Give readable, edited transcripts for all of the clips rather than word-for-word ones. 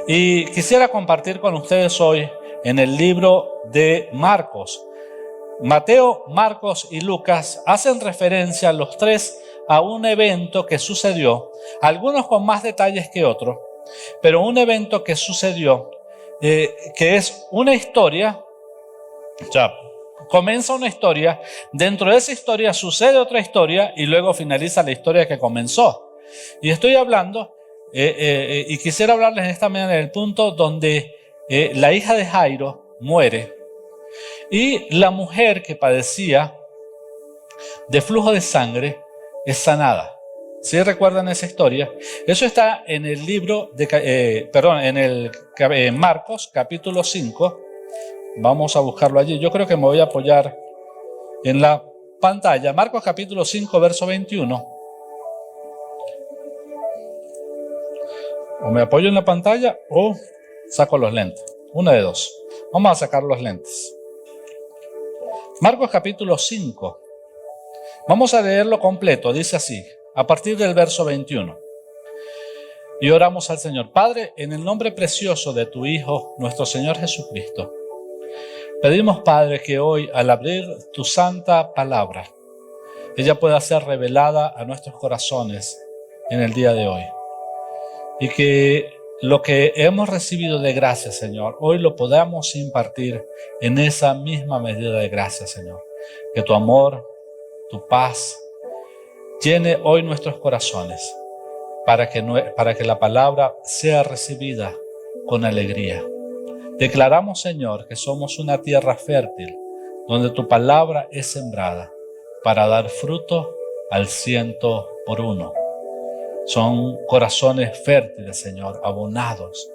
Y quisiera compartir con ustedes hoy en el libro de Marcos. Mateo, Marcos y Lucas hacen referencia los tres a un evento que sucedió, algunos con más detalles que otros, pero un evento que sucedió, que es una historia. O sea, comienza una historia, dentro de esa historia sucede otra historia y luego finaliza la historia que comenzó. Y estoy hablando, y quisiera hablarles en esta mañana del punto donde la hija de Jairo muere y la mujer que padecía de flujo de sangre es sanada. ¿Sí recuerdan esa historia? Eso está en el libro de, en Marcos capítulo 5. Vamos a buscarlo allí. Yo creo que me voy a apoyar en la pantalla. Marcos capítulo 5, verso 21. O me apoyo en la pantalla o saco los lentes. Una de dos. Vamos a sacar los lentes. Marcos capítulo 5. Vamos a leerlo completo. Dice así, a partir del verso 21. Y oramos al Señor. Padre, en el nombre precioso de tu Hijo, nuestro Señor Jesucristo, pedimos, Padre, que hoy, al abrir tu santa palabra, ella pueda ser revelada a nuestros corazones en el día de hoy. Y que lo que hemos recibido de gracia, Señor, hoy lo podamos impartir en esa misma medida de gracia, Señor. Que tu amor, tu paz, llene hoy nuestros corazones para que la palabra sea recibida con alegría. Declaramos, Señor, que somos una tierra fértil, donde tu palabra es sembrada para dar fruto al 100%. Son corazones fértiles, Señor, abonados.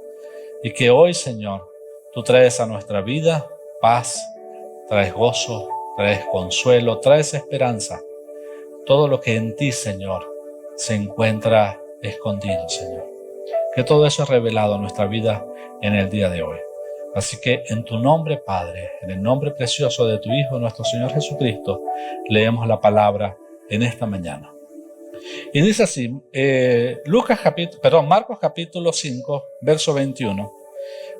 Y que hoy, Señor, tú traes a nuestra vida paz, traes gozo, traes consuelo, traes esperanza. Todo lo que en ti, Señor, se encuentra escondido, Señor. Que todo eso es revelado en nuestra vida en el día de hoy. Así que en tu nombre, Padre, en el nombre precioso de tu Hijo, nuestro Señor Jesucristo, leemos la palabra en esta mañana. Y dice así, Marcos capítulo 5, verso 21.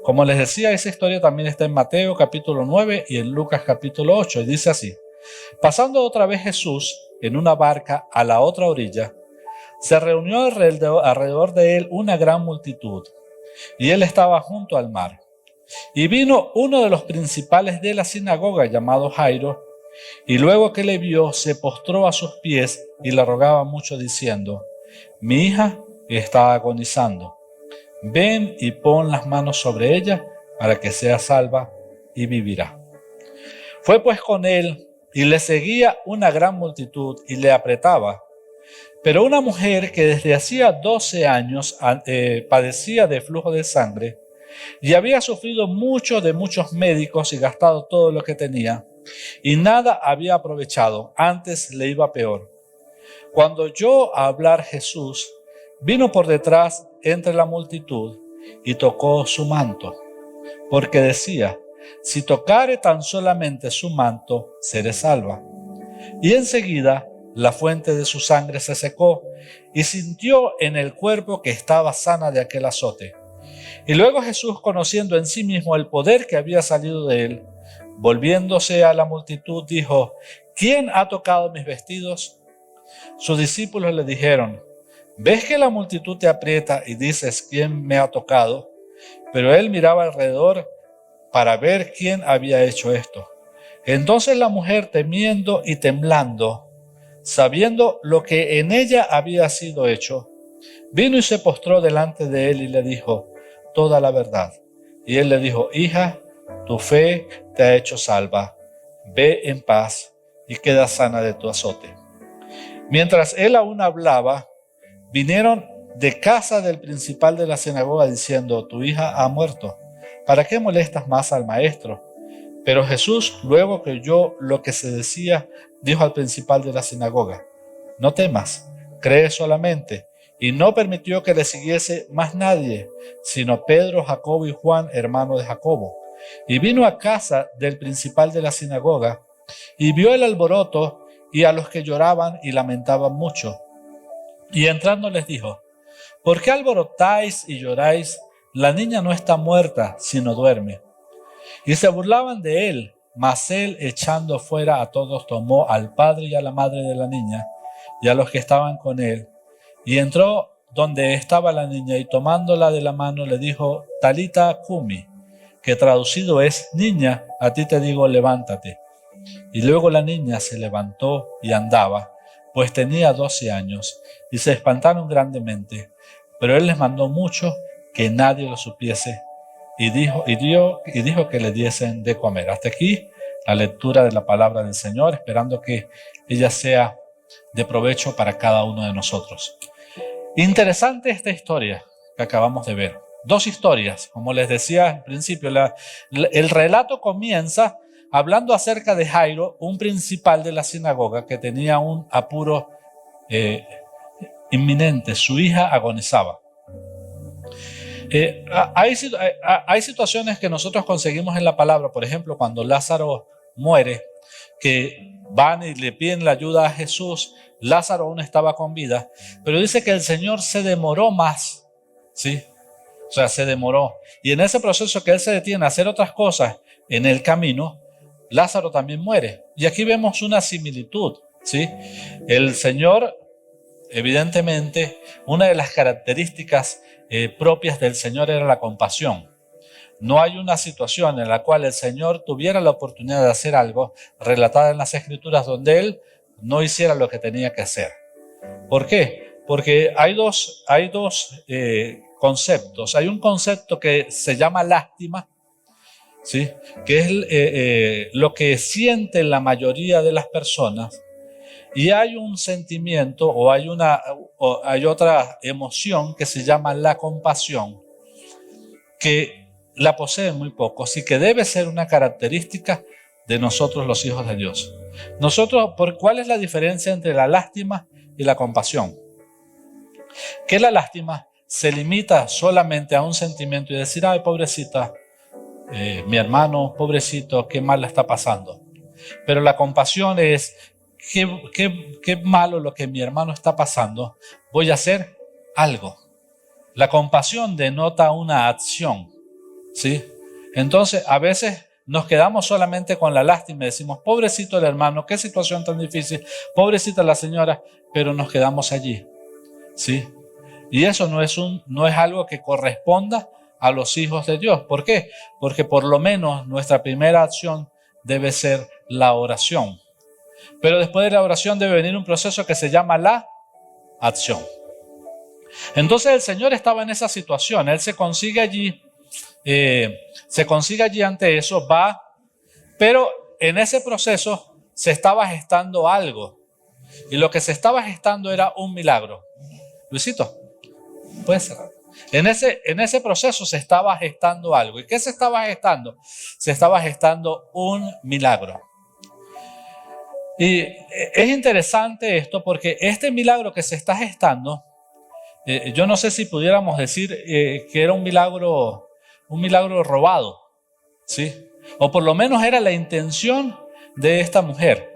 Como les decía, esa historia también está en Mateo capítulo 9 y en Lucas capítulo 8. Y dice así, pasando otra vez Jesús en una barca a la otra orilla, se reunió alrededor de él una gran multitud, y él estaba junto al mar. Y vino uno de los principales de la sinagoga, llamado Jairo, y luego que le vio, se postró a sus pies y le rogaba mucho, diciendo, mi hija está agonizando. Ven y pon las manos sobre ella para que sea salva y vivirá. Fue pues con él y le seguía una gran multitud y le apretaba. Pero una mujer que desde hacía 12 años padecía de flujo de sangre y había sufrido mucho de muchos médicos y gastado todo lo que tenía, y nada había aprovechado, antes le iba peor. Cuando oyó hablar Jesús, vino por detrás entre la multitud y tocó su manto, porque decía, si tocare tan solamente su manto, seré salva. Y enseguida la fuente de su sangre se secó y sintió en el cuerpo que estaba sana de aquel azote. Y luego Jesús, conociendo en sí mismo el poder que había salido de él, volviéndose a la multitud, dijo, ¿quién ha tocado mis vestidos? Sus discípulos le dijeron, ¿ves que la multitud te aprieta y dices, ¿quién me ha tocado? Pero él miraba alrededor para ver quién había hecho esto. Entonces la mujer, temiendo y temblando, sabiendo lo que en ella había sido hecho, vino y se postró delante de él y le dijo toda la verdad. Y él le dijo, hija, tu fe te ha hecho salva. Ve en paz y queda sana de tu azote. Mientras él aún hablaba, vinieron de casa del principal de la sinagoga diciendo, tu hija ha muerto. ¿Para qué molestas más al maestro? Pero Jesús, luego que oyó lo que se decía, dijo al principal de la sinagoga, no temas, cree solamente. Y no permitió que le siguiese más nadie, sino Pedro, Jacobo y Juan, hermano de Jacobo. Y vino a casa del principal de la sinagoga, y vio el alboroto y a los que lloraban y lamentaban mucho. Y entrando les dijo, ¿por qué alborotáis y lloráis? la niña no está muerta, sino duerme. Y se burlaban de él, mas él, echando fuera a todos, tomó al padre y a la madre de la niña y a los que estaban con él, y entró donde estaba la niña, y tomándola de la mano le dijo: Talita cumi, que traducido es: niña, a ti te digo, levántate. Y luego la niña se levantó y andaba, pues tenía 12 años, y se espantaron grandemente. Pero él les mandó mucho que nadie lo supiese, y dijo que le diesen de comer. Hasta aquí la lectura de la palabra del Señor, esperando que ella sea de provecho para cada uno de nosotros. Interesante esta historia que acabamos de ver. Dos historias, como les decía al principio. El relato comienza hablando acerca de Jairo, un principal de la sinagoga que tenía un apuro inminente. Su hija agonizaba. Hay situaciones que nosotros conseguimos en la palabra, por ejemplo, cuando Lázaro muere, que van y le piden la ayuda a Jesús. Lázaro aún estaba con vida, pero dice que el Señor se demoró más, ¿sí? O sea, se demoró. Y en ese proceso que él se detiene a hacer otras cosas en el camino, Lázaro también muere. Y aquí vemos una similitud, ¿sí? El Señor, evidentemente, una de las características propias del Señor era la compasión. No hay una situación en la cual el Señor tuviera la oportunidad de hacer algo relatada en las Escrituras donde Él no hiciera lo que tenía que hacer. ¿Por qué? Porque hay dos conceptos. Hay un concepto que se llama lástima, ¿sí? Que es lo que sienten la mayoría de las personas. Y hay un sentimiento o hay otra emoción que se llama la compasión, que la poseen muy pocos y que debe ser una característica de nosotros los hijos de Dios. ¿Cuál es la diferencia entre la lástima y la compasión? Que la lástima se limita solamente a un sentimiento y decir: ay, pobrecita, mi hermano, pobrecito, qué mal la está pasando. Pero la compasión es: qué malo lo que mi hermano está pasando, voy a hacer algo. La compasión denota una acción, ¿sí? Entonces, a veces nos quedamos solamente con la lástima y decimos: pobrecito el hermano, qué situación tan difícil, pobrecita la señora, pero nos quedamos allí, ¿sí? Y eso no es algo que corresponda a los hijos de Dios. ¿Por qué? Porque por lo menos nuestra primera acción debe ser la oración. Pero después de la oración debe venir un proceso que se llama la acción. Entonces el Señor estaba en esa situación. Él se consigue allí ante eso, va, pero en ese proceso se estaba gestando algo. Y lo que se estaba gestando era un milagro. Luisito, puedes cerrar. En ese proceso se estaba gestando algo. ¿Y qué se estaba gestando? Se estaba gestando un milagro. Y es interesante esto porque este milagro que se está gestando, yo no sé si pudiéramos decir que era un milagro robado, ¿sí? O por lo menos era la intención de esta mujer,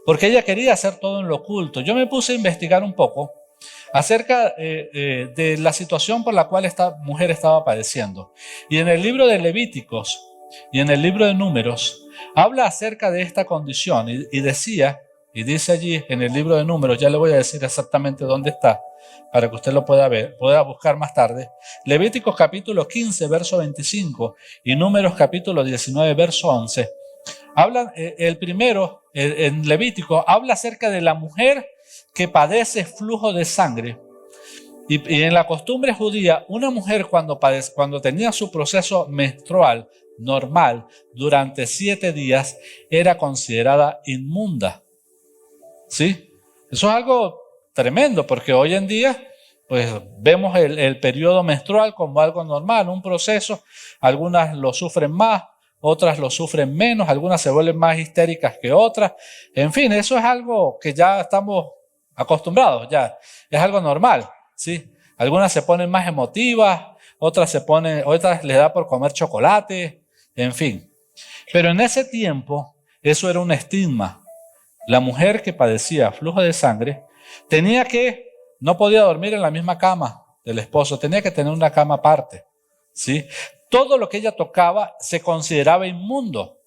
porque ella quería hacer todo en lo oculto. Yo me puse a investigar un poco acerca de la situación por la cual esta mujer estaba padeciendo. Y en el libro de Levíticos y en el libro de Números habla acerca de esta condición y dice allí en el libro de Números, ya le voy a decir exactamente dónde está, para que usted lo pueda ver, pueda buscar más tarde. Levíticos capítulo 15, verso 25 y Números capítulo 19, verso 11. El primero, en Levítico, habla acerca de la mujer que padece flujo de sangre. Y en la costumbre judía, una mujer cuando tenía su proceso menstrual normal durante 7 días era considerada inmunda. ¿Sí? Eso es algo tremendo, porque hoy en día pues vemos el periodo menstrual como algo normal, un proceso. Algunas lo sufren más, otras lo sufren menos, algunas se vuelven más histéricas que otras. En fin, eso es algo que ya estamos acostumbrados, ya es algo normal, ¿sí? Algunas se ponen más emotivas, otras les da por comer chocolate, en fin. Pero en ese tiempo eso era un estigma. La mujer que padecía flujo de sangre no podía dormir en la misma cama del esposo, tenía que tener una cama aparte, ¿sí? Todo lo que ella tocaba se consideraba inmundo.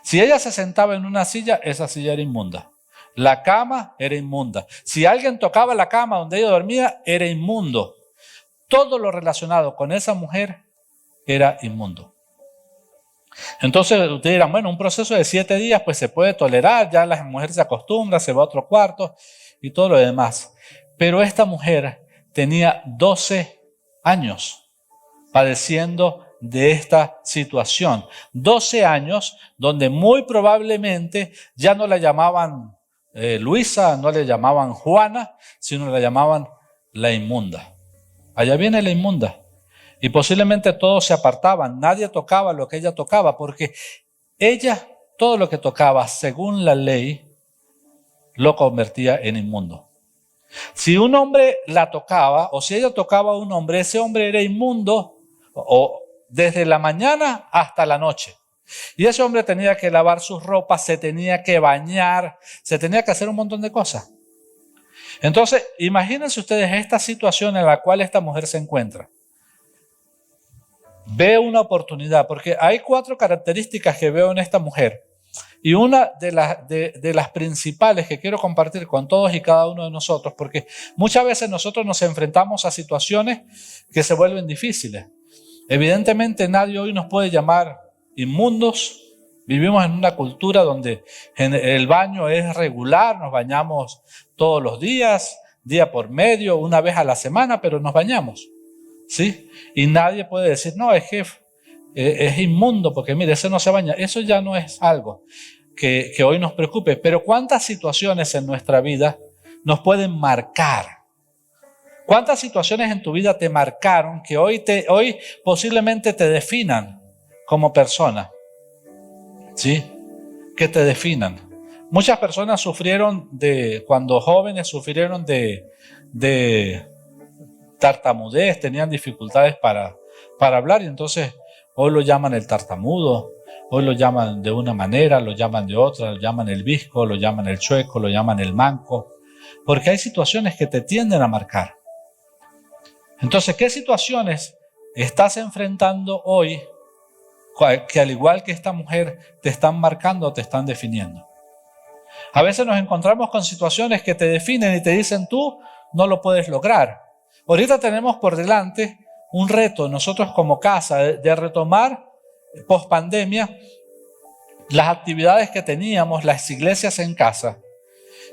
Si ella se sentaba en una silla, esa silla era inmunda. La cama era inmunda. Si alguien tocaba la cama donde ella dormía, era inmundo. Todo lo relacionado con esa mujer era inmundo. Entonces ustedes dirán, bueno, un proceso de 7 días pues se puede tolerar, ya la mujer se acostumbra, se va a otro cuarto y todo lo demás. Pero esta mujer tenía 12 años padeciendo de esta situación. 12 años donde muy probablemente ya no la llamaban Luisa, no le llamaban Juana, sino la llamaban la inmunda. Allá viene la inmunda. Y posiblemente todos se apartaban, nadie tocaba lo que ella tocaba, porque ella, todo lo que tocaba, según la ley, lo convertía en inmundo. Si un hombre la tocaba, o si ella tocaba a un hombre, ese hombre era inmundo o desde la mañana hasta la noche. Y ese hombre tenía que lavar sus ropas, se tenía que bañar, se tenía que hacer un montón de cosas. Entonces, imagínense ustedes esta situación en la cual esta mujer se encuentra. Ve una oportunidad, porque hay 4 características que veo en esta mujer. Y una de las principales que quiero compartir con todos y cada uno de nosotros, porque muchas veces nosotros nos enfrentamos a situaciones que se vuelven difíciles. Evidentemente nadie hoy nos puede llamar inmundos. Vivimos en una cultura donde el baño es regular, nos bañamos todos los días, día por medio, una vez a la semana, pero nos bañamos. ¿Sí? Y nadie puede decir, no, es que es inmundo porque mire, ese no se baña. Eso ya no es algo que hoy nos preocupe. Pero ¿cuántas situaciones en nuestra vida nos pueden marcar? ¿Cuántas situaciones en tu vida te marcaron que hoy posiblemente te definan como persona? ¿Sí? Que te definan. Muchas personas cuando jóvenes sufrieron de tartamudez, tenían dificultades para hablar y entonces hoy lo llaman el tartamudo, hoy lo llaman de una manera, lo llaman de otra, lo llaman el visco, lo llaman el chueco, lo llaman el manco, porque hay situaciones que te tienden a marcar. Entonces, ¿qué situaciones estás enfrentando hoy que al igual que esta mujer te están marcando, te están definiendo? A veces nos encontramos con situaciones que te definen y te dicen tú no lo puedes lograr. Ahorita tenemos por delante un reto nosotros como casa de retomar post pandemia las actividades que teníamos, las iglesias en casa.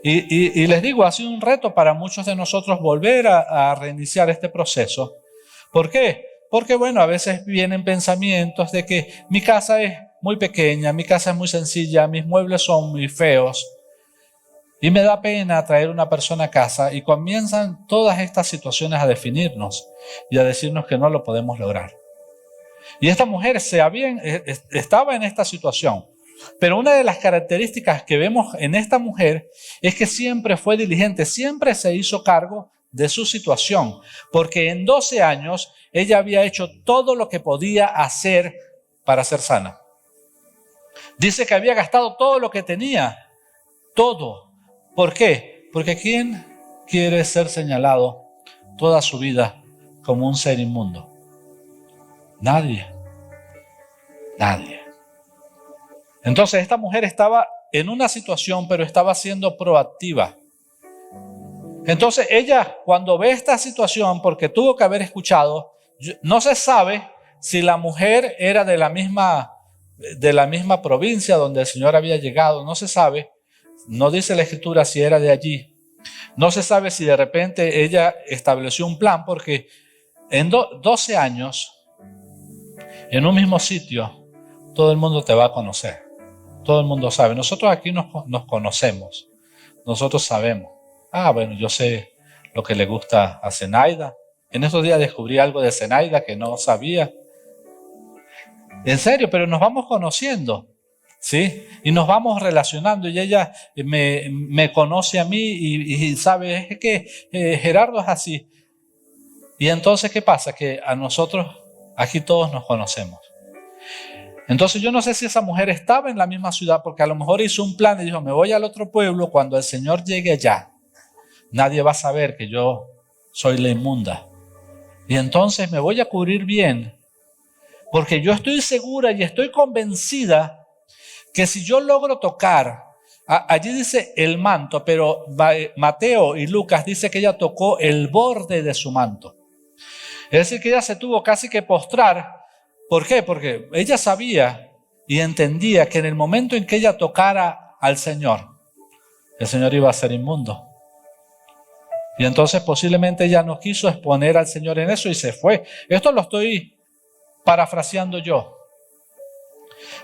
Y les digo, ha sido un reto para muchos de nosotros volver a reiniciar este proceso. ¿Por qué? Porque bueno, a veces vienen pensamientos de que mi casa es muy pequeña, mi casa es muy sencilla, mis muebles son muy feos. Y me da pena traer una persona a casa y comienzan todas estas situaciones a definirnos y a decirnos que no lo podemos lograr. Y esta mujer estaba en esta situación. Pero una de las características que vemos en esta mujer es que siempre fue diligente, siempre se hizo cargo de su situación, porque en 12 años ella había hecho todo lo que podía hacer para ser sana. Dice que había gastado todo lo que tenía, todo. ¿Por qué? Porque ¿quién quiere ser señalado toda su vida como un ser inmundo? Nadie. Nadie. Entonces esta mujer estaba en una situación, pero estaba siendo proactiva. Entonces ella, cuando ve esta situación, porque tuvo que haber escuchado, no se sabe si la mujer era de la misma provincia donde el Señor había llegado, no se sabe. No dice la Escritura si era de allí. No se sabe si de repente ella estableció un plan, porque en 12 años, en un mismo sitio, todo el mundo te va a conocer. Todo el mundo sabe. Nosotros aquí nos conocemos. Nosotros sabemos. Bueno, yo sé lo que le gusta a Zenaida. En estos días descubrí algo de Zenaida que no sabía. En serio, pero nos vamos conociendo. ¿Sí? Y nos vamos relacionando y ella me conoce a mí y sabe es que Gerardo es así. Y entonces, ¿qué pasa? Que a nosotros aquí todos nos conocemos. Entonces yo no sé si esa mujer estaba en la misma ciudad porque a lo mejor hizo un plan y dijo, me voy al otro pueblo, cuando el Señor llegue allá, nadie va a saber que yo soy la inmunda. Y entonces me voy a cubrir bien porque yo estoy segura y estoy convencida que si yo logro tocar, allí dice el manto, pero Mateo y Lucas dice que ella tocó el borde de su manto. Es decir, que ella se tuvo casi que postrar. ¿Por qué? Porque ella sabía y entendía que en el momento en que ella tocara al Señor, el Señor iba a ser inmundo. Y entonces posiblemente ella no quiso exponer al Señor en eso y se fue. Esto lo estoy parafraseando yo.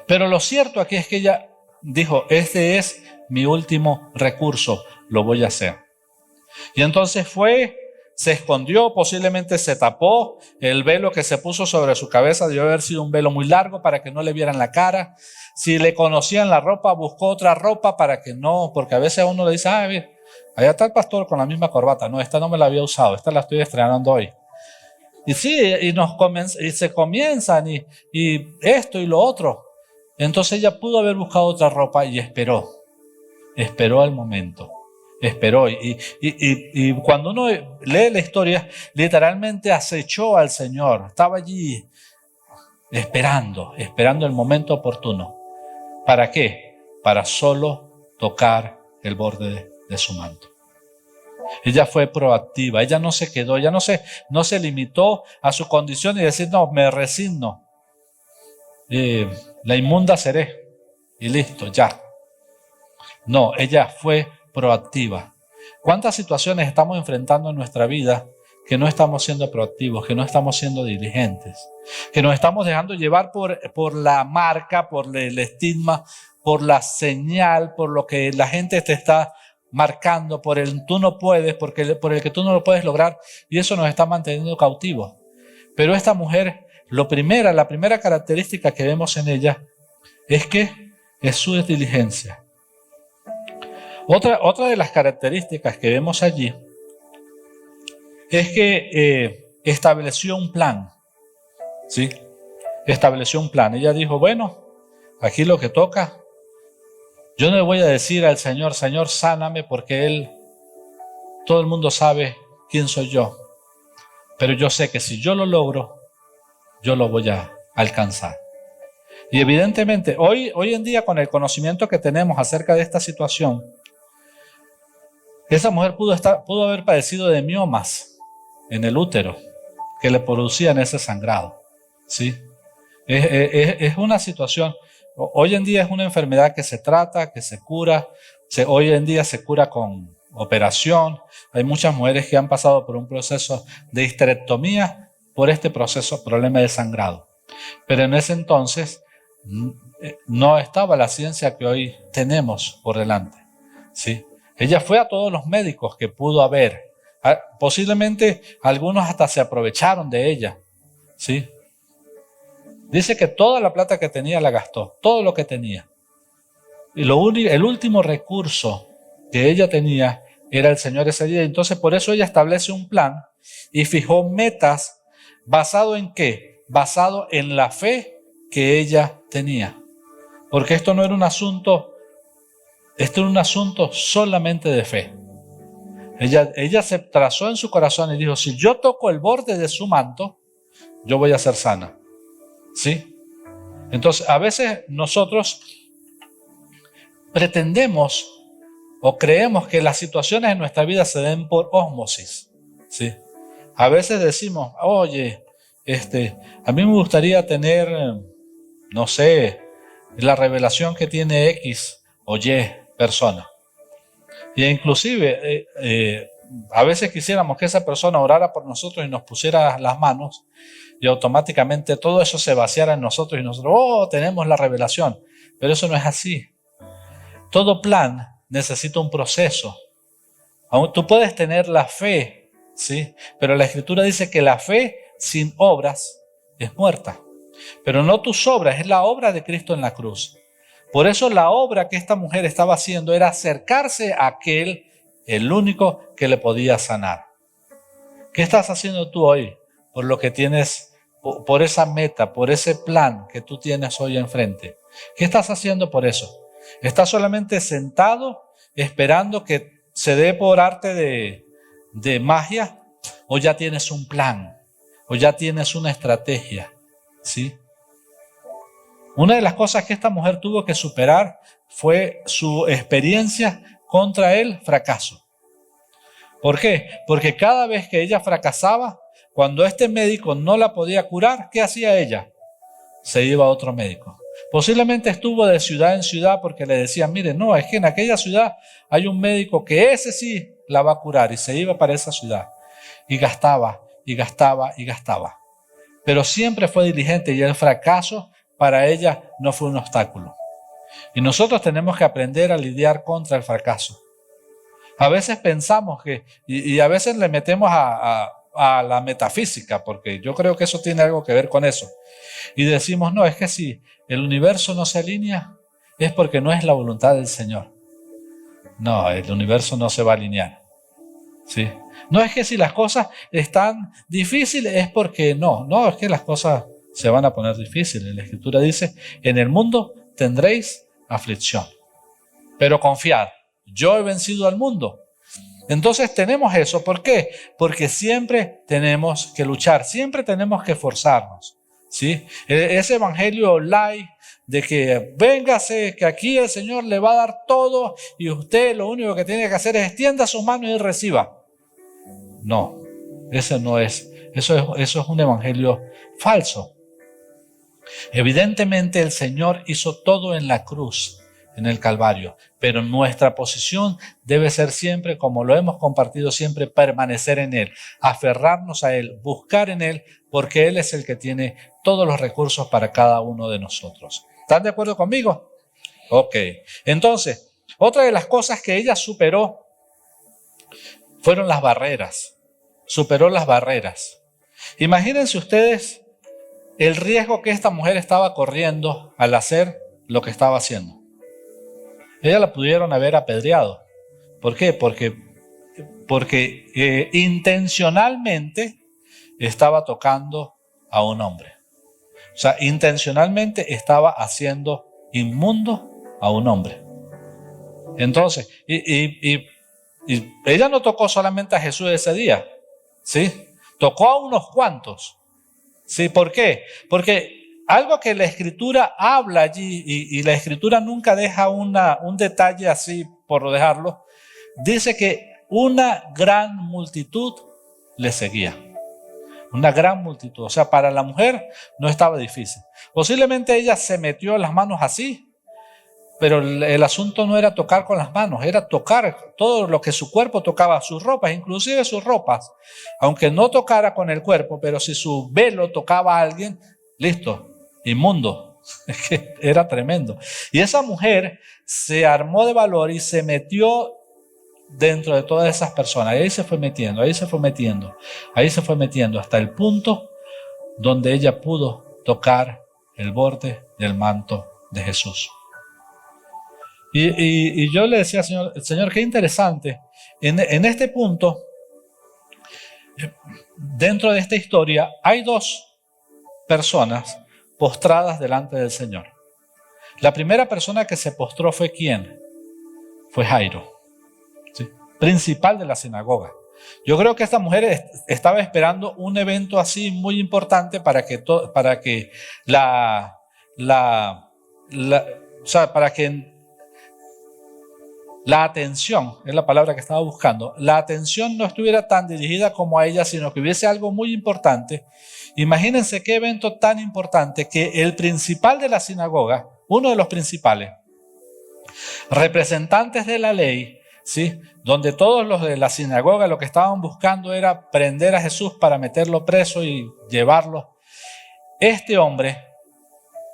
Pero lo cierto aquí es que ella dijo, este es mi último recurso, lo voy a hacer. Y entonces fue, se escondió, posiblemente se tapó, el velo que se puso sobre su cabeza debió haber sido un velo muy largo para que no le vieran la cara. Si le conocían la ropa, buscó otra ropa para que no, porque a veces a uno le dice, allá está el pastor con la misma corbata. No, esta no me la había usado, esta la estoy estrenando hoy. Y sí, y se comienzan y esto y lo otro. Entonces ella pudo haber buscado otra ropa y esperó el momento, esperó. Y cuando uno lee la historia, literalmente acechó al Señor, estaba allí esperando el momento oportuno. ¿Para qué? Para solo tocar el borde de su manto. Ella fue proactiva, ella no se quedó, ella no se limitó a su condición y decir, no, me resigno, la inmunda seré y listo, ya. No, ella fue proactiva. ¿Cuántas situaciones estamos enfrentando en nuestra vida que no estamos siendo proactivos, que no estamos siendo diligentes, que nos estamos dejando llevar por la marca, por el estigma, por la señal, por lo que la gente te está marcando, por el tú no puedes, por el que tú no lo puedes lograr, y eso nos está manteniendo cautivos? Pero esta mujer, la primera característica que vemos en ella es que es su diligencia. Otra de las características que vemos allí es que estableció un plan, ¿sí? Estableció un plan. Ella dijo, bueno, aquí lo que toca, yo no le voy a decir al Señor, Señor, sáname, porque todo el mundo sabe quién soy yo. Pero yo sé que si yo lo logro, yo lo voy a alcanzar. Y evidentemente, hoy en día, con el conocimiento que tenemos acerca de esta situación, esa mujer pudo haber padecido de miomas en el útero que le producían ese sangrado, ¿sí? Es una situación, hoy en día es una enfermedad que se trata, que se cura, hoy en día se cura con operación. Hay muchas mujeres que han pasado por un proceso de histerectomía por este problema de sangrado. Pero en ese entonces no estaba la ciencia que hoy tenemos por delante, ¿sí? Ella fue a todos los médicos que pudo haber. Posiblemente algunos hasta se aprovecharon de ella, ¿sí? Dice que toda la plata que tenía la gastó, todo lo que tenía. Y el último recurso que ella tenía era el Señor ese día. Entonces por eso ella establece un plan y fijó metas. ¿Basado en qué? Basado en la fe que ella tenía. Porque esto no era un asunto, esto era un asunto solamente de fe. Ella se trazó en su corazón y dijo, si yo toco el borde de su manto, yo voy a ser sana. ¿Sí? Entonces, a veces nosotros pretendemos o creemos que las situaciones en nuestra vida se den por ósmosis, ¿sí? A veces decimos, oye, a mí me gustaría tener, no sé, la revelación que tiene X o Y persona. Y inclusive, a veces quisiéramos que esa persona orara por nosotros y nos pusiera las manos y automáticamente todo eso se vaciara en nosotros y nosotros, tenemos la revelación. Pero eso no es así. Todo plan necesita un proceso. Aún tú puedes tener la fe, ¿sí? Pero la Escritura dice que la fe sin obras es muerta. Pero no tus obras, es la obra de Cristo en la cruz. Por eso la obra que esta mujer estaba haciendo era acercarse a aquel, el único que le podía sanar. ¿Qué estás haciendo tú hoy por lo que tienes, por esa meta, por ese plan que tú tienes hoy enfrente? ¿Qué estás haciendo por eso? ¿Estás solamente sentado esperando que se dé por arte de magia? ¿O ya tienes un plan? ¿O ya tienes una estrategia? ¿Sí? Una de las cosas que esta mujer tuvo que superar fue su experiencia contra el fracaso. ¿Por qué? Porque cada vez que ella fracasaba, cuando este médico no la podía curar, ¿qué hacía ella? Se iba a otro médico. Posiblemente estuvo de ciudad en ciudad porque le decían, mire, no, es que en aquella ciudad hay un médico que ese sí la va a curar, y se iba para esa ciudad y gastaba y gastaba y gastaba. Pero siempre fue diligente y el fracaso para ella no fue un obstáculo. Y nosotros tenemos que aprender a lidiar contra el fracaso. A veces pensamos que, y a veces le metemos a la metafísica, porque yo creo que eso tiene algo que ver con eso. Y decimos, no, es que si el universo no se alinea, es porque no es la voluntad del Señor. No, el universo no se va a alinear. ¿Sí? No es que si las cosas están difíciles, es porque no, es que las cosas se van a poner difíciles. La Escritura dice, en el mundo tendréis aflicción, pero confiad, yo he vencido al mundo. Entonces tenemos eso. ¿Por qué? Porque siempre tenemos que luchar, siempre tenemos que esforzarnos, ¿sí? Ese evangelio light de que véngase, que aquí el Señor le va a dar todo y usted lo único que tiene que hacer es extienda sus manos y reciba. No, ese no es. Eso es un evangelio falso. Evidentemente el Señor hizo todo en la cruz, en el Calvario, pero nuestra posición debe ser siempre, como lo hemos compartido siempre, permanecer en Él, aferrarnos a Él, buscar en Él, porque Él es el que tiene todos los recursos para cada uno de nosotros. ¿Están de acuerdo conmigo? Ok. Entonces, otra de las cosas que ella superó fueron las barreras. Superó las barreras. Imagínense ustedes el riesgo que esta mujer estaba corriendo al hacer lo que estaba haciendo. Ella la pudieron haber apedreado. ¿Por qué? Porque intencionalmente estaba tocando a un hombre. O sea, intencionalmente estaba haciendo inmundo a un hombre. Entonces, y ella no tocó solamente a Jesús ese día, ¿sí? Tocó a unos cuantos. ¿Sí? ¿Por qué? Porque algo que la Escritura habla allí, y la Escritura nunca deja un detalle así por dejarlo, dice que una gran multitud le seguía. Una gran multitud. O sea, para la mujer no estaba difícil. Posiblemente ella se metió las manos así, pero el asunto no era tocar con las manos, era tocar todo lo que su cuerpo tocaba, sus ropas, inclusive sus ropas. Aunque no tocara con el cuerpo, pero si su velo tocaba a alguien, listo, inmundo. Es que era tremendo. Y esa mujer se armó de valor y se metió dentro de todas esas personas. Y ahí se fue metiendo, ahí se fue metiendo, ahí se fue metiendo, hasta el punto donde ella pudo tocar el borde del manto de Jesús. Y yo le decía al Señor, qué interesante. En este punto, dentro de esta historia, hay dos personas postradas delante del Señor. La primera persona que se postró fue ¿quién? Fue Jairo, ¿sí? Principal de la sinagoga. Yo creo que esta mujer estaba esperando un evento así muy importante para que la atención, es la palabra que estaba buscando, la atención no estuviera tan dirigida como a ella, sino que hubiese algo muy importante. Imagínense qué evento tan importante que el principal de la sinagoga, uno de los principales, representantes de la ley, ¿sí? Donde todos los de la sinagoga lo que estaban buscando era prender a Jesús para meterlo preso y llevarlo. Este hombre,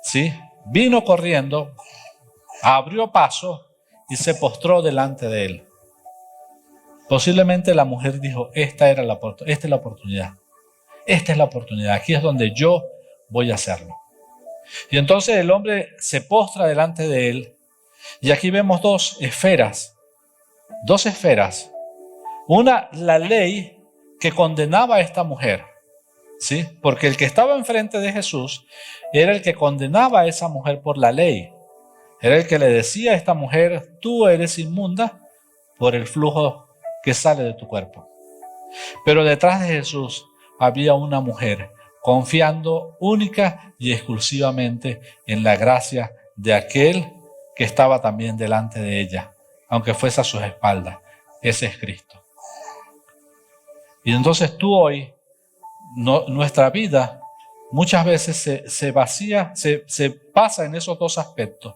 ¿sí? Vino corriendo, abrió paso y se postró delante de él. Posiblemente la mujer dijo, esta es la oportunidad. Esta es la oportunidad. Aquí es donde yo voy a hacerlo. Y entonces el hombre se postra delante de él. Y aquí vemos dos esferas. Una, la ley que condenaba a esta mujer, ¿sí? Porque el que estaba enfrente de Jesús era el que condenaba a esa mujer por la ley. Era el que le decía a esta mujer, tú eres inmunda por el flujo que sale de tu cuerpo. Pero detrás de Jesús había una mujer confiando única y exclusivamente en la gracia de aquel que estaba también delante de ella, aunque fuese a sus espaldas. Ese es Cristo. Y entonces tú hoy, nuestra vida muchas veces se vacía, se pasa en esos dos aspectos.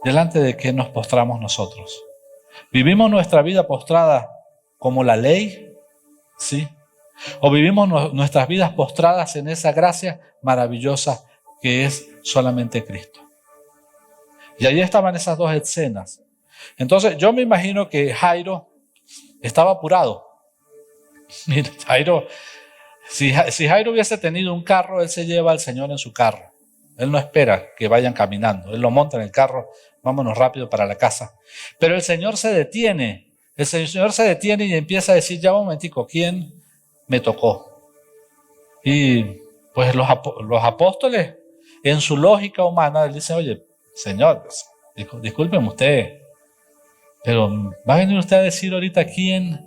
Delante de qué nos postramos nosotros. ¿Vivimos nuestra vida postrada como la ley? ¿Sí? ¿O vivimos nuestras vidas postradas en esa gracia maravillosa que es solamente Cristo? Y ahí estaban esas dos escenas. Entonces yo me imagino que Jairo estaba apurado. Mira, Jairo, si Jairo hubiese tenido un carro, él se lleva al Señor en su carro. Él no espera que vayan caminando. Él lo monta en el carro, vámonos rápido para la casa. Pero el Señor se detiene. El Señor se detiene y empieza a decir, ya un momentico, ¿quién me tocó? Y pues los apóstoles, en su lógica humana, él dice, oye, Señor, discúlpeme usted, pero va a venir usted a decir ahorita quién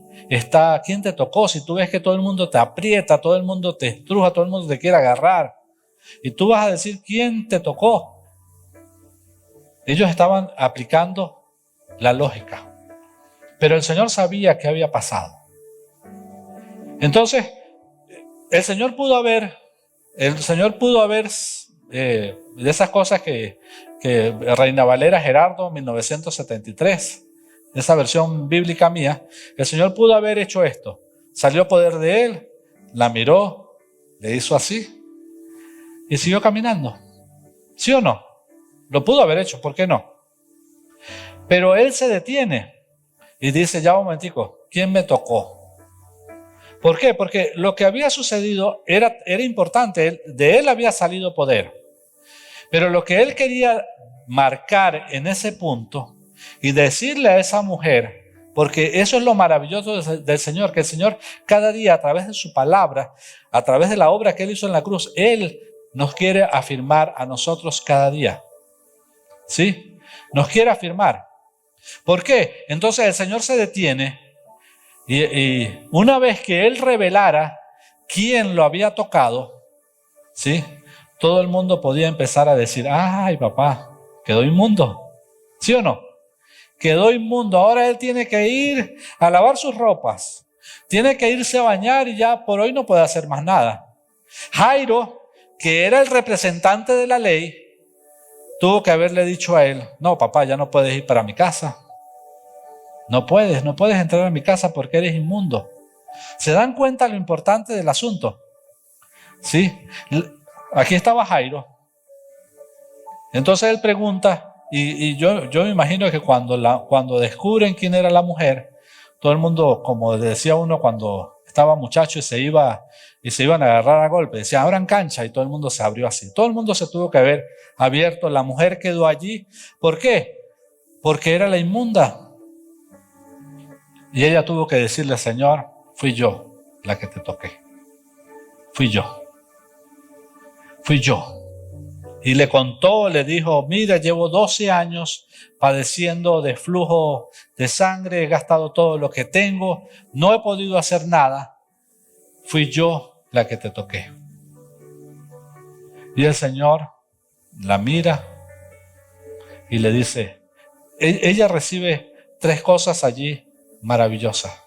te tocó, si tú ves que todo el mundo te aprieta, todo el mundo te estruja, todo el mundo te quiere agarrar, y tú vas a decir quién te tocó. Ellos estaban aplicando la lógica, pero el Señor sabía qué había pasado. Entonces, el Señor pudo haber de esas cosas que Reina Valera Gerardo 1973, esa versión bíblica mía, el Señor pudo haber hecho esto. Salió poder de él, la miró, le hizo así y siguió caminando. ¿Sí o no? Lo pudo haber hecho, ¿por qué no? Pero él se detiene y dice, ya un momentico, ¿quién me tocó? ¿Por qué? Porque lo que había sucedido era importante, de él había salido poder. Pero lo que él quería marcar en ese punto y decirle a esa mujer, porque eso es lo maravilloso del Señor, que el Señor cada día a través de su palabra, a través de la obra que él hizo en la cruz, él nos quiere afirmar a nosotros cada día. ¿Sí? Nos quiere afirmar. ¿Por qué? Entonces el Señor se detiene y una vez que él revelara quién lo había tocado, ¿sí? Todo el mundo podía empezar a decir, ay papá, quedó inmundo. ¿Sí o no? Quedó inmundo. Ahora él tiene que ir a lavar sus ropas. Tiene que irse a bañar y ya por hoy no puede hacer más nada. Jairo, que era el representante de la ley, tuvo que haberle dicho a él, no papá, ya no puedes ir para mi casa. No puedes entrar a mi casa porque eres inmundo. ¿Se dan cuenta lo importante del asunto? ¿Sí? Aquí estaba Jairo. Entonces él pregunta, y yo me imagino que cuando descubren quién era la mujer, todo el mundo, como decía uno cuando estaba muchacho y se iban a agarrar a golpe, decía, abran cancha, y todo el mundo se abrió así. Todo el mundo se tuvo que haber abierto. La mujer quedó allí. ¿Por qué? Porque era la inmunda. Y ella tuvo que decirle, Señor, fui yo la que te toqué. Fui yo. Y le contó, le dijo, mira, llevo 12 años padeciendo de flujo de sangre, he gastado todo lo que tengo, no he podido hacer nada. Fui yo la que te toqué. Y el Señor la mira y le dice, ella recibe 3 cosas allí maravillosas.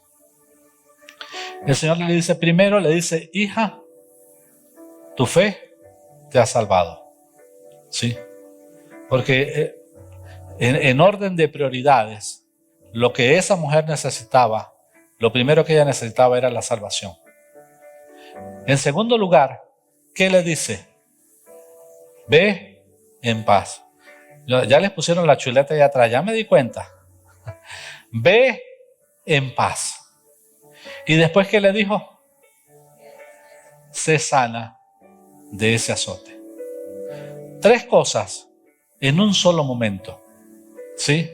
El Señor le dice, primero le dice, hija, tu fe te ha salvado. Sí, porque en orden de prioridades, lo que esa mujer necesitaba, lo primero que ella necesitaba era la salvación. En segundo lugar, ¿qué le dice? Ve en paz. Ya les pusieron la chuleta ahí atrás, ya me di cuenta. Ve en paz. Y después, ¿qué le dijo? Sé sana de ese azote. 3 cosas en un solo momento. ¿Sí?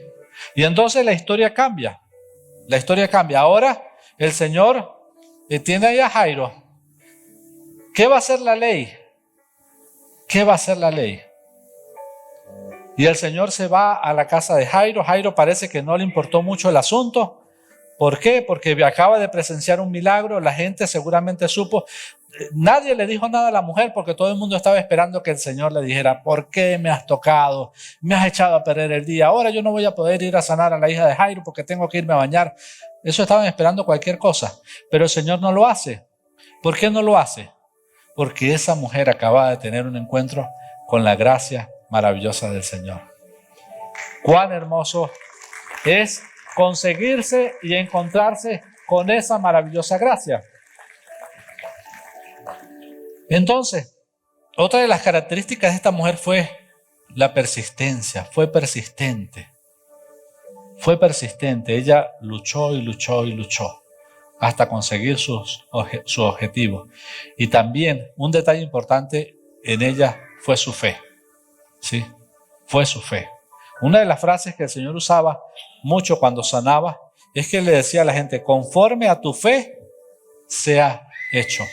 Y entonces la historia cambia. La historia cambia. Ahora el Señor tiene ahí a Jairo. ¿Qué va a hacer la ley? ¿Qué va a hacer la ley? Y el Señor se va a la casa de Jairo. Jairo parece que no le importó mucho el asunto. ¿Por qué? Porque acaba de presenciar un milagro. La gente seguramente supo. nadie le dijo nada a la mujer porque todo el mundo estaba esperando que el Señor le dijera: ¿por qué me has tocado? Me has echado a perder el día. Ahora yo no voy a poder ir a sanar a la hija de Jairo porque tengo que irme a bañar. Eso estaban esperando cualquier cosa. Pero el Señor no lo hace. ¿Por qué no lo hace? Porque esa mujer acaba de tener un encuentro con la gracia maravillosa del Señor. Cuán hermoso es conseguirse y encontrarse con esa maravillosa gracia. Entonces, otra de las características de esta mujer fue la persistencia. Fue persistente. Fue persistente. Ella luchó y luchó y luchó hasta conseguir sus objetivos. Y también un detalle importante en ella fue su fe. ¿Sí? Fue su fe. Una de las frases que el Señor usaba mucho cuando sanaba es que le decía a la gente: conforme a tu fe sea hecho.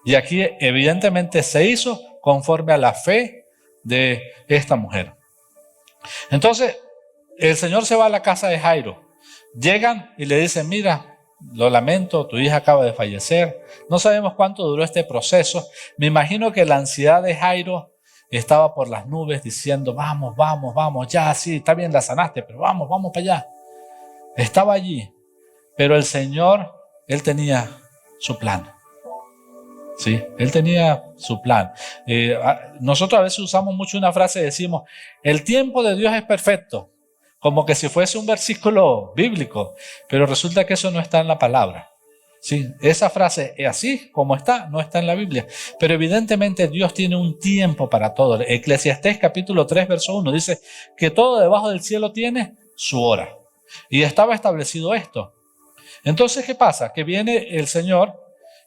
Y aquí evidentemente se hizo conforme a la fe de esta mujer. Entonces, el Señor se va a la casa de Jairo. Llegan y le dicen: mira, lo lamento, tu hija acaba de fallecer. No sabemos cuánto duró este proceso. Me imagino que la ansiedad de Jairo estaba por las nubes diciendo: vamos, vamos, vamos, ya, sí, está bien, la sanaste, pero vamos, vamos para allá. Estaba allí, pero el Señor, Él tenía su plan. Sí, Él tenía su plan. Nosotros a veces usamos mucho una frase y decimos: el tiempo de Dios es perfecto, como que si fuese un versículo bíblico, pero resulta que eso no está en la palabra. Sí, esa frase es así como está, no está en la Biblia, pero evidentemente Dios tiene un tiempo para todo. Eclesiastés capítulo 3 verso 1 dice que todo debajo del cielo tiene su hora, y estaba establecido esto. Entonces, ¿qué pasa? Que viene el Señor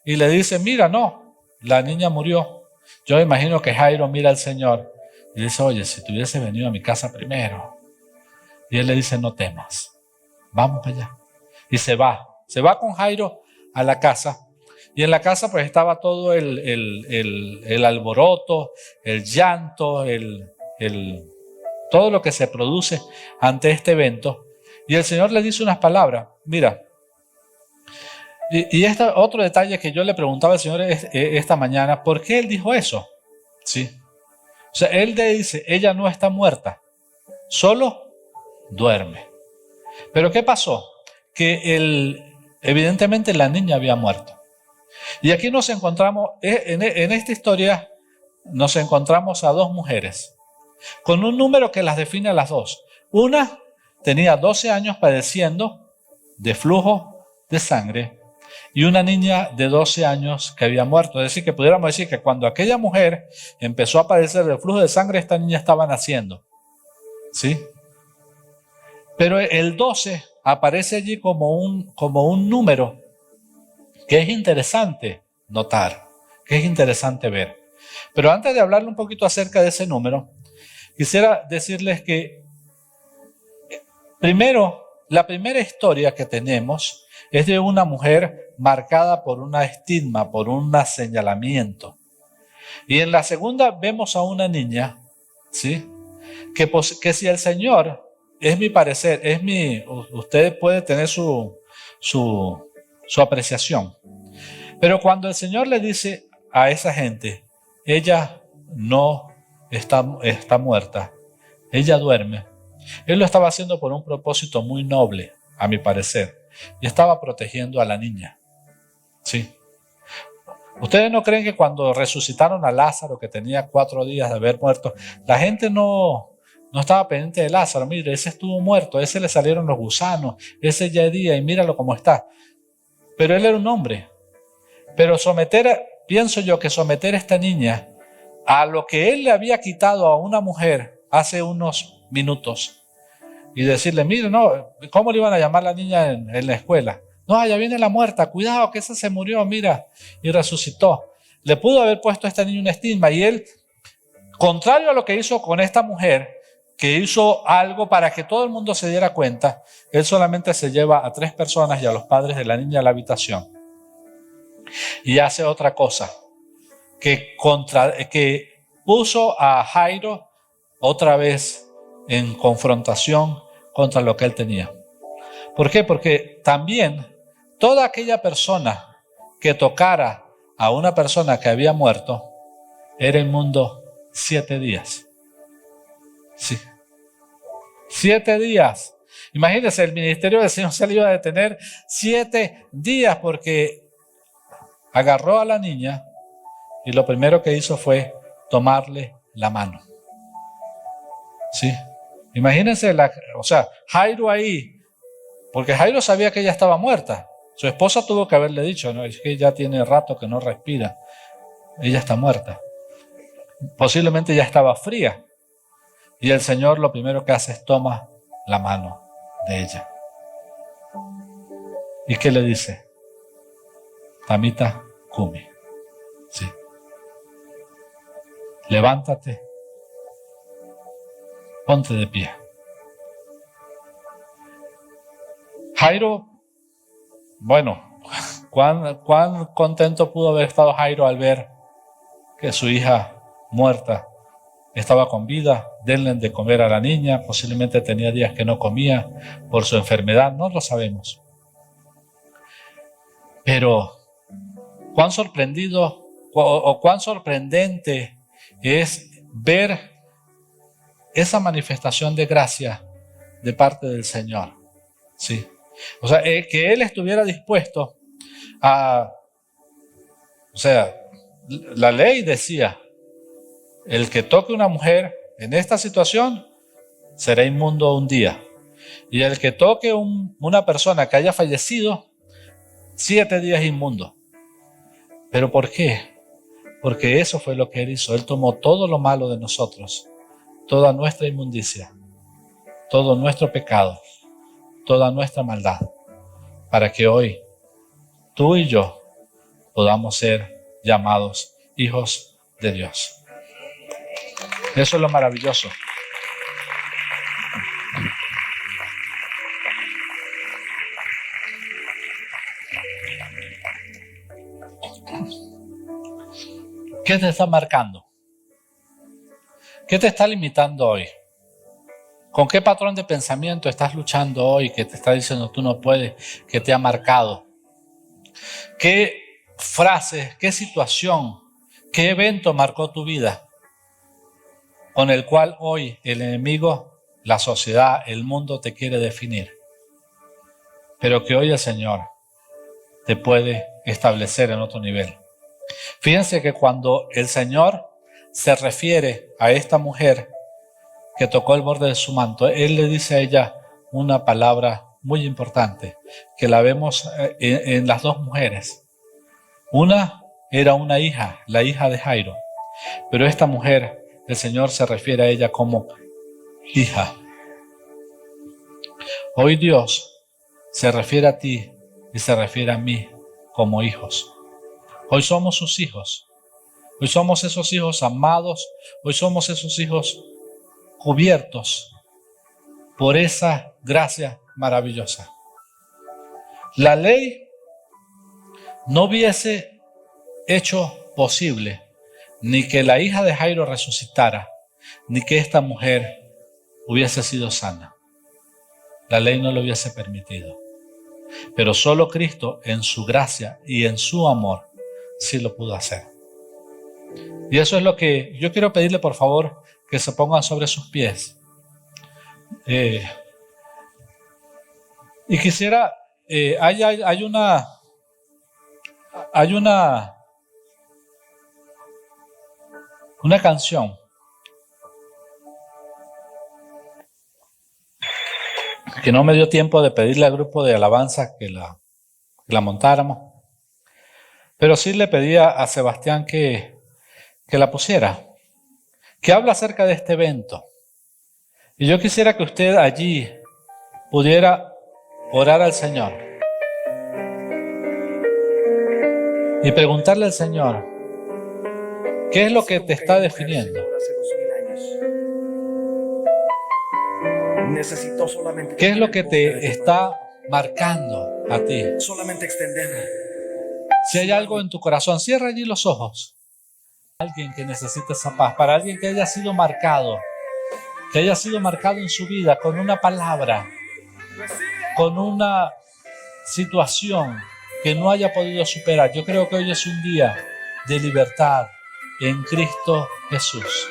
y le dice: mira, no, la niña murió. Yo me imagino que Jairo mira al Señor y dice: oye, si tú hubiese venido a mi casa primero. Y él le dice: no temas, vamos para allá. Y se va con Jairo a la casa. Y en la casa pues estaba todo el alboroto, el llanto, todo lo que se produce ante este evento. Y el Señor le dice unas palabras. Mira, y otro detalle que yo le preguntaba al Señor esta mañana: ¿por qué Él dijo eso? ¿Sí? O sea, Él le dice: ella no está muerta, solo duerme. Pero ¿qué pasó? Que evidentemente la niña había muerto. Y aquí nos encontramos, en esta historia, nos encontramos a dos mujeres, con un número que las define a las dos. Una tenía 12 años padeciendo de flujo de sangre, y una niña de 12 años que había muerto. Es decir, que pudiéramos decir que cuando aquella mujer empezó a padecer del flujo de sangre, esta niña estaba naciendo. ¿Sí? Pero el 12 aparece allí como un número que es interesante notar, que es interesante ver. Pero antes de hablarle un poquito acerca de ese número, quisiera decirles que primero, la primera historia que tenemos es de una mujer marcada por una estigma, por un señalamiento. Y en la segunda vemos a una niña, ¿sí? Que si el Señor, es mi parecer, usted puede tener su apreciación. Pero cuando el Señor le dice a esa gente: ella no está muerta, ella duerme, Él lo estaba haciendo por un propósito muy noble, a mi parecer, y estaba protegiendo a la niña. ¿Sí? ¿Ustedes no creen que cuando resucitaron a Lázaro, que tenía 4 días de haber muerto, la gente no estaba pendiente de Lázaro? Mire, ese estuvo muerto, ese le salieron los gusanos, ese ya es día y míralo cómo está. Pero él era un hombre. Pero pienso yo que someter a esta niña a lo que él le había quitado a una mujer hace unos minutos y decirle: mire, no, ¿cómo le iban a llamar a la niña en la escuela? No, allá viene la muerta, cuidado que esa se murió, mira, y resucitó. Le pudo haber puesto a esta niña un estigma, y él, contrario a lo que hizo con esta mujer, que hizo algo para que todo el mundo se diera cuenta, él solamente se lleva a 3 personas y a los padres de la niña a la habitación. Y hace otra cosa, que puso a Jairo otra vez en confrontación contra lo que él tenía. ¿Por qué? Porque también toda aquella persona que tocara a una persona que había muerto era inmundo 7 días. Sí. 7 días. Imagínense, el ministerio del Señor se le iba a detener 7 días porque agarró a la niña y lo primero que hizo fue tomarle la mano. Sí. Imagínense, Jairo ahí, porque Jairo sabía que ella estaba muerta. Su esposa tuvo que haberle dicho, no, es que ya tiene rato que no respira. Ella está muerta. Posiblemente ya estaba fría. Y el Señor lo primero que hace es toma la mano de ella. ¿Y qué le dice? Tamita Kumi. Sí. Levántate. Ponte de pie. Jairo, bueno, cuán contento pudo haber estado Jairo al ver que su hija muerta estaba con vida. Denle de comer a la niña, posiblemente tenía días que no comía por su enfermedad, no lo sabemos. Pero cuán sorprendido o cuán sorprendente es ver esa manifestación de gracia de parte del Señor. Sí. O sea, que Él estuviera dispuesto a... O sea, la ley decía, el que toque una mujer en esta situación será inmundo un día. Y el que toque una persona que haya fallecido, 7 días inmundo. ¿Pero por qué? Porque eso fue lo que Él hizo. Él tomó todo lo malo de nosotros, toda nuestra inmundicia, todo nuestro pecado, toda nuestra maldad, para que hoy tú y yo podamos ser llamados hijos de Dios. Eso es lo maravilloso. ¿Qué te está marcando? ¿Qué te está limitando hoy? ¿Con qué patrón de pensamiento estás luchando hoy que te está diciendo tú no puedes, que te ha marcado? ¿Qué frase, qué situación, qué evento marcó tu vida con el cual hoy el enemigo, la sociedad, el mundo te quiere definir? Pero que hoy el Señor te puede establecer en otro nivel. Fíjense que cuando el Señor se refiere a esta mujer que tocó el borde de su manto, Él le dice a ella una palabra muy importante, que la vemos en las dos mujeres. Una era una hija, la hija de Jairo, pero esta mujer, el Señor se refiere a ella como hija. Hoy Dios se refiere a ti y se refiere a mí como hijos. Hoy somos sus hijos. Hoy somos esos hijos amados. Hoy somos esos hijos cubiertos por esa gracia maravillosa. La ley no hubiese hecho posible ni que la hija de Jairo resucitara, ni que esta mujer hubiese sido sana. La ley no lo hubiese permitido. Pero solo Cristo, en su gracia y en su amor, sí lo pudo hacer. Y eso es lo que yo quiero pedirle, por favor, que se pongan sobre sus pies. Y quisiera, hay una canción que no me dio tiempo de pedirle al grupo de alabanza que la montáramos. Pero sí le pedía a Sebastián que la pusiera, que habla acerca de este evento. Y yo quisiera que usted allí pudiera orar al Señor y preguntarle al Señor, ¿qué es lo que te está definiendo? ¿Qué es lo que te está marcando a ti? Solamente extender. Si hay algo en tu corazón, cierra allí los ojos. Alguien que necesite esa paz, para alguien que haya sido marcado en su vida con una palabra, con una situación que no haya podido superar. Yo creo que hoy es un día de libertad en Cristo Jesús.